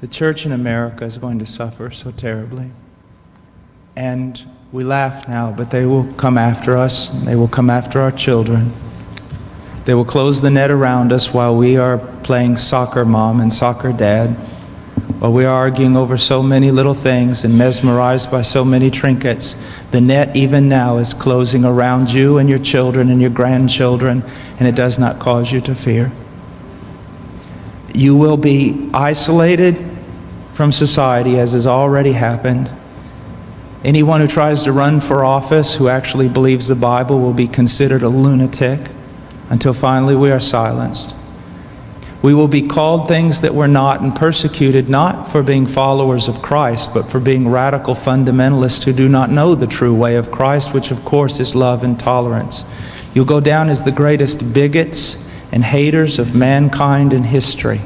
The church in America is going to suffer so terribly. And we laugh now, but they will come after us. They will come after our children. They will close the net around us while we are playing soccer mom and soccer dad, while we are arguing over so many little things and mesmerized by so many trinkets. The net even now is closing around you and your children and your grandchildren, and it does not cause you to fear. You will be isolated from society, as has already happened. Anyone who tries to run for office who actually believes the Bible will be considered a lunatic until finally we are silenced. We will be called things that we're not and persecuted not for being followers of Christ, but for being radical fundamentalists who do not know the true way of Christ, which of course is love and tolerance. You'll go down as the greatest bigots and haters of mankind in history.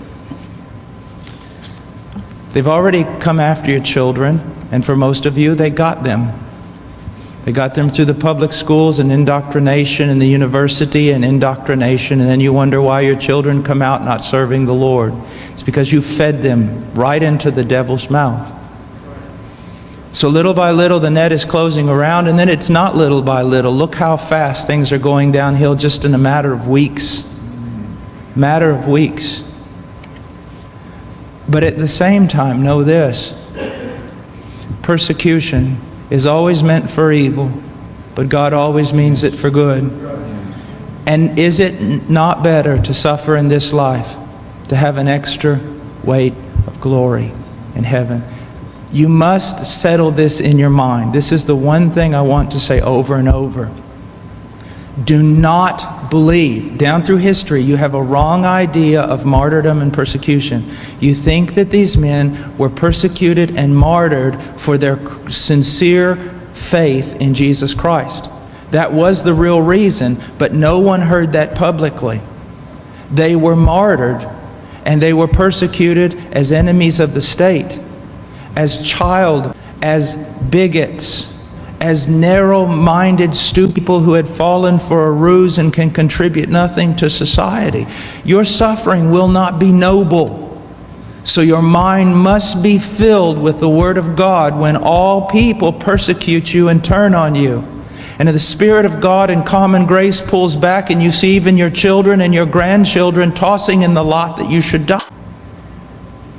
They've already come after your children, and for most of you, they got them. They got them through the public schools and indoctrination, and the university and indoctrination, and then you wonder why your children come out not serving the Lord. It's because you fed them right into the devil's mouth. So little by little, the net is closing around, and then it's not little by little. Look how fast things are going downhill just in a matter of weeks. Matter of weeks. But at the same time, know this. Persecution is always meant for evil, but God always means it for good. And is it not better to suffer in this life, to have an extra weight of glory in heaven? You must settle this in your mind. This is the one thing I want to say over and over. Do not believe. Down through history, you have a wrong idea of martyrdom and persecution. You think that these men were persecuted and martyred for their sincere faith in Jesus Christ. That was the real reason, but no one heard that publicly. They were martyred, and they were persecuted as enemies of the state, as as bigots, as narrow-minded, stupid people who had fallen for a ruse and can contribute nothing to society. Your suffering will not be noble. So your mind must be filled with the Word of God when all people persecute you and turn on you. And if the Spirit of God in common grace pulls back and you see even your children and your grandchildren tossing in the lot that you should die.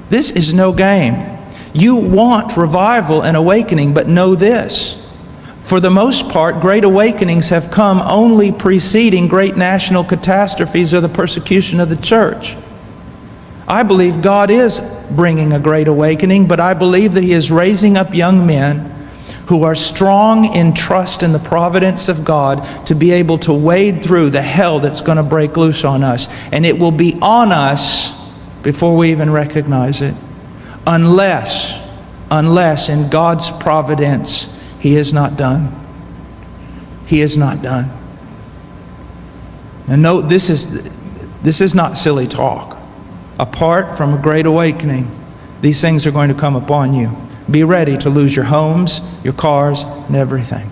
This is no game. You want revival and awakening, but know this. For the most part, great awakenings have come only preceding great national catastrophes or the persecution of the church. I believe God is bringing a great awakening, but I believe that He is raising up young men who are strong in trust in the providence of God to be able to wade through the hell that's going to break loose on us. And it will be on us before we even recognize it. Unless in God's providence, He is not done. He is not done. Now note, this is not silly talk. Apart from a great awakening, these things are going to come upon you. Be ready to lose your homes, your cars, and everything.